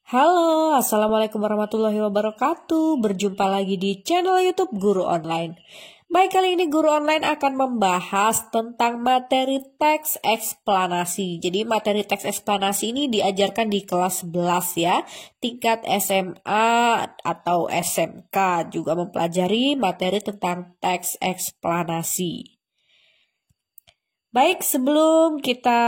Halo, Assalamualaikum warahmatullahi wabarakatuh. Berjumpa lagi di channel YouTube Guru Online. Baik, kali ini Guru Online akan membahas tentang materi teks eksplanasi. Jadi materi teks eksplanasi ini diajarkan di kelas 11 ya, tingkat SMA atau SMK, juga mempelajari materi tentang teks eksplanasi. Baik, sebelum kita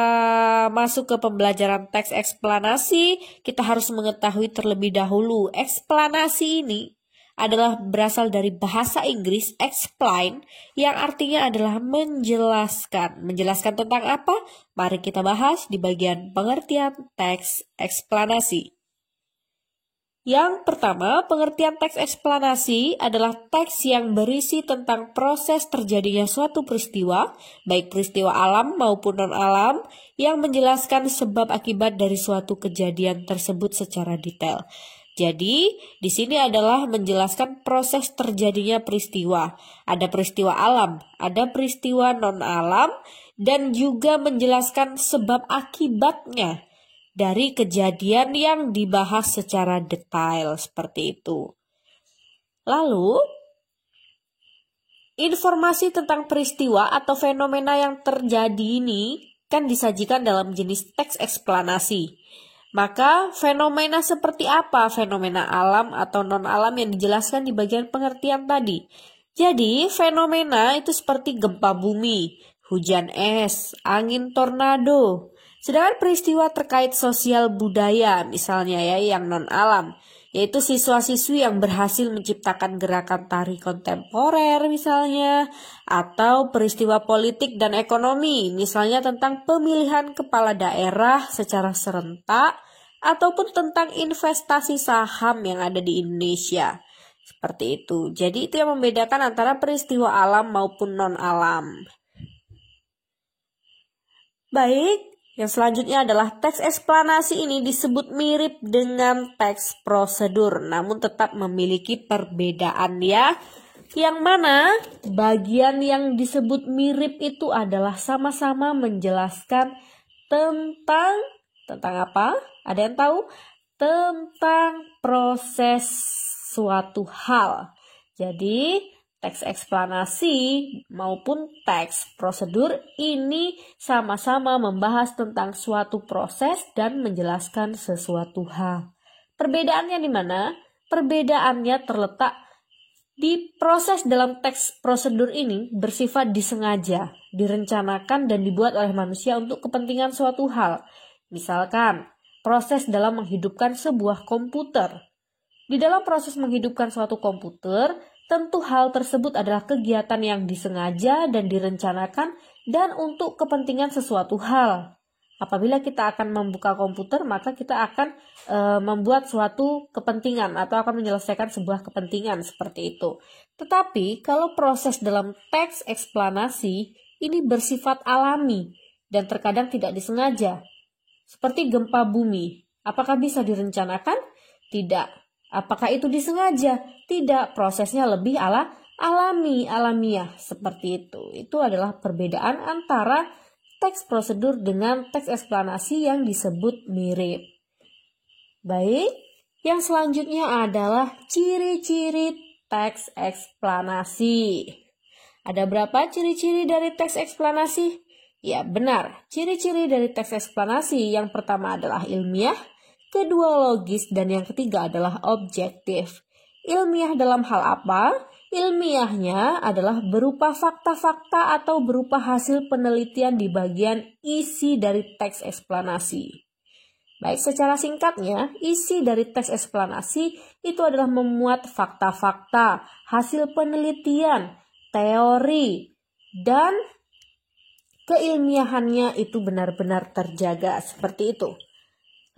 masuk ke pembelajaran teks eksplanasi, kita harus mengetahui terlebih dahulu eksplanasi ini adalah berasal dari bahasa Inggris explain yang artinya adalah menjelaskan. Menjelaskan tentang apa? Mari kita bahas di bagian pengertian teks eksplanasi. Yang pertama, pengertian teks eksplanasi adalah teks yang berisi tentang proses terjadinya suatu peristiwa, baik peristiwa alam maupun non-alam, yang menjelaskan sebab akibat dari suatu kejadian tersebut secara detail. Jadi, di sini adalah menjelaskan proses terjadinya peristiwa. Ada peristiwa alam, ada peristiwa non-alam, dan juga menjelaskan sebab akibatnya dari kejadian yang dibahas secara detail seperti itu. Lalu, informasi tentang peristiwa atau fenomena yang terjadi ini kan disajikan dalam jenis teks eksplanasi. Maka fenomena seperti apa? Fenomena alam atau non-alam yang dijelaskan di bagian pengertian tadi. Jadi, fenomena itu seperti gempa bumi, hujan es, angin tornado. Sedangkan peristiwa terkait sosial budaya misalnya ya yang non-alam, yaitu siswa-siswi yang berhasil menciptakan gerakan tari kontemporer misalnya, atau peristiwa politik dan ekonomi misalnya tentang pemilihan kepala daerah secara serentak, ataupun tentang investasi saham yang ada di Indonesia. Seperti itu. Jadi itu yang membedakan antara peristiwa alam maupun non-alam. Baik. Yang selanjutnya adalah teks eksplanasi ini disebut mirip dengan teks prosedur, namun tetap memiliki perbedaan ya. Yang mana bagian yang disebut mirip itu adalah sama-sama menjelaskan tentang apa? Ada yang tahu? Tentang proses suatu hal. Jadi teks eksplanasi maupun teks prosedur ini sama-sama membahas tentang suatu proses dan menjelaskan sesuatu hal. Perbedaannya di mana? Perbedaannya terletak di proses dalam teks prosedur ini bersifat disengaja, direncanakan dan dibuat oleh manusia untuk kepentingan suatu hal. Misalkan, proses dalam menghidupkan sebuah komputer. Di dalam proses menghidupkan suatu komputer, tentu hal tersebut adalah kegiatan yang disengaja dan direncanakan dan untuk kepentingan sesuatu hal. Apabila kita akan membuka komputer, maka kita akan membuat suatu kepentingan atau akan menyelesaikan sebuah kepentingan seperti itu. Tetapi kalau proses dalam teks eksplanasi ini bersifat alami dan terkadang tidak disengaja. Seperti gempa bumi, apakah bisa direncanakan? Tidak. Apakah itu disengaja? Tidak, prosesnya lebih alamiah seperti itu. Itu adalah perbedaan antara teks prosedur dengan teks eksplanasi yang disebut mirip. Baik, yang selanjutnya adalah ciri-ciri teks eksplanasi. Ada berapa ciri-ciri dari teks eksplanasi? Ya, benar. Ciri-ciri dari teks eksplanasi yang pertama adalah ilmiah, kedua logis, dan yang ketiga adalah objektif. Ilmiah dalam hal apa? Ilmiahnya adalah berupa fakta-fakta atau berupa hasil penelitian di bagian isi dari teks eksplanasi. Baik, secara singkatnya, isi dari teks eksplanasi itu adalah memuat fakta-fakta, hasil penelitian, teori, dan keilmiahannya itu benar-benar terjaga seperti itu.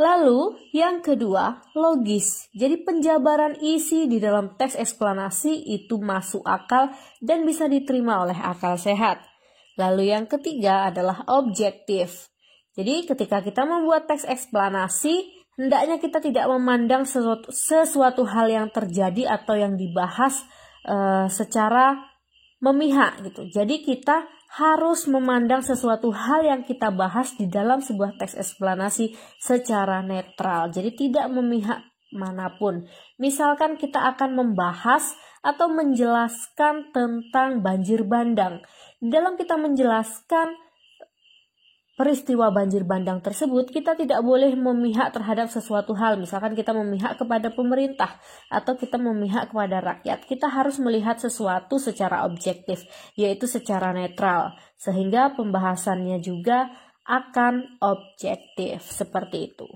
Lalu yang kedua, logis. Jadi penjabaran isi di dalam teks eksplanasi itu masuk akal dan bisa diterima oleh akal sehat. Lalu yang ketiga adalah objektif. Jadi ketika kita membuat teks eksplanasi, hendaknya kita tidak memandang sesuatu hal yang terjadi atau yang dibahas secara memihak gitu. Jadi kita harus memandang sesuatu hal yang kita bahas di dalam sebuah teks eksplanasi secara netral. Jadi tidak memihak manapun. Misalkan kita akan membahas atau menjelaskan tentang banjir bandang. Di dalam kita menjelaskan peristiwa banjir bandang tersebut, kita tidak boleh memihak terhadap sesuatu hal. Misalkan kita memihak kepada pemerintah atau kita memihak kepada rakyat. Kita harus melihat sesuatu secara objektif, yaitu secara netral. Sehingga pembahasannya juga akan objektif, seperti itu.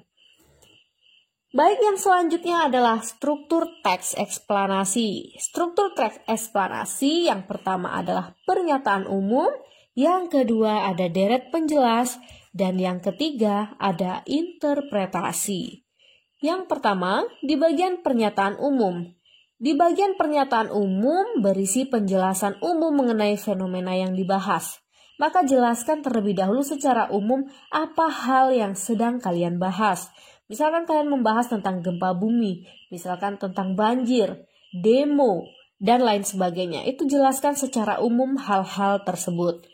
Baik, yang selanjutnya adalah struktur teks eksplanasi. Struktur teks eksplanasi yang pertama adalah pernyataan umum, yang kedua ada deret penjelas, dan yang ketiga ada interpretasi. Yang pertama, di bagian pernyataan umum. Di bagian pernyataan umum berisi penjelasan umum mengenai fenomena yang dibahas. Maka jelaskan terlebih dahulu secara umum apa hal yang sedang kalian bahas. Misalkan kalian membahas tentang gempa bumi, misalkan tentang banjir, demo, dan lain sebagainya. Itu jelaskan secara umum hal-hal tersebut.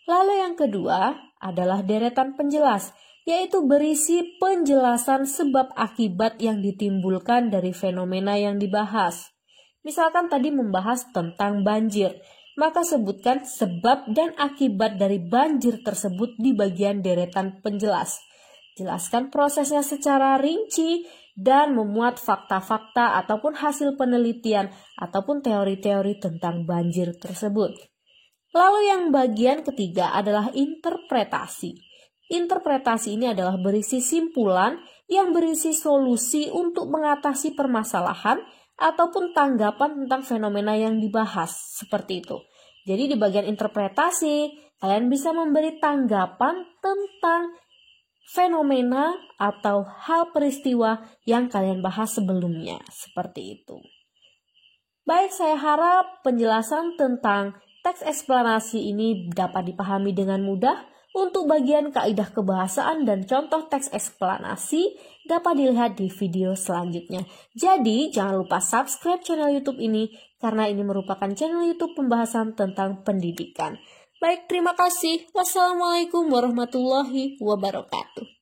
Lalu yang kedua adalah deretan penjelas, yaitu berisi penjelasan sebab akibat yang ditimbulkan dari fenomena yang dibahas. Misalkan tadi membahas tentang banjir, maka sebutkan sebab dan akibat dari banjir tersebut di bagian deretan penjelas. Jelaskan prosesnya secara rinci dan memuat fakta-fakta ataupun hasil penelitian ataupun teori-teori tentang banjir tersebut. Lalu yang bagian ketiga adalah interpretasi. Interpretasi ini adalah berisi simpulan yang berisi solusi untuk mengatasi permasalahan ataupun tanggapan tentang fenomena yang dibahas, seperti itu. Jadi di bagian interpretasi, kalian bisa memberi tanggapan tentang fenomena atau hal peristiwa yang kalian bahas sebelumnya, seperti itu. Baik, saya harap penjelasan tentang teks eksplanasi ini dapat dipahami dengan mudah. Untuk bagian kaidah kebahasaan dan contoh teks eksplanasi dapat dilihat di video selanjutnya. Jadi jangan lupa subscribe channel YouTube ini karena ini merupakan channel YouTube pembahasan tentang pendidikan. Baik, terima kasih. Wassalamualaikum warahmatullahi wabarakatuh.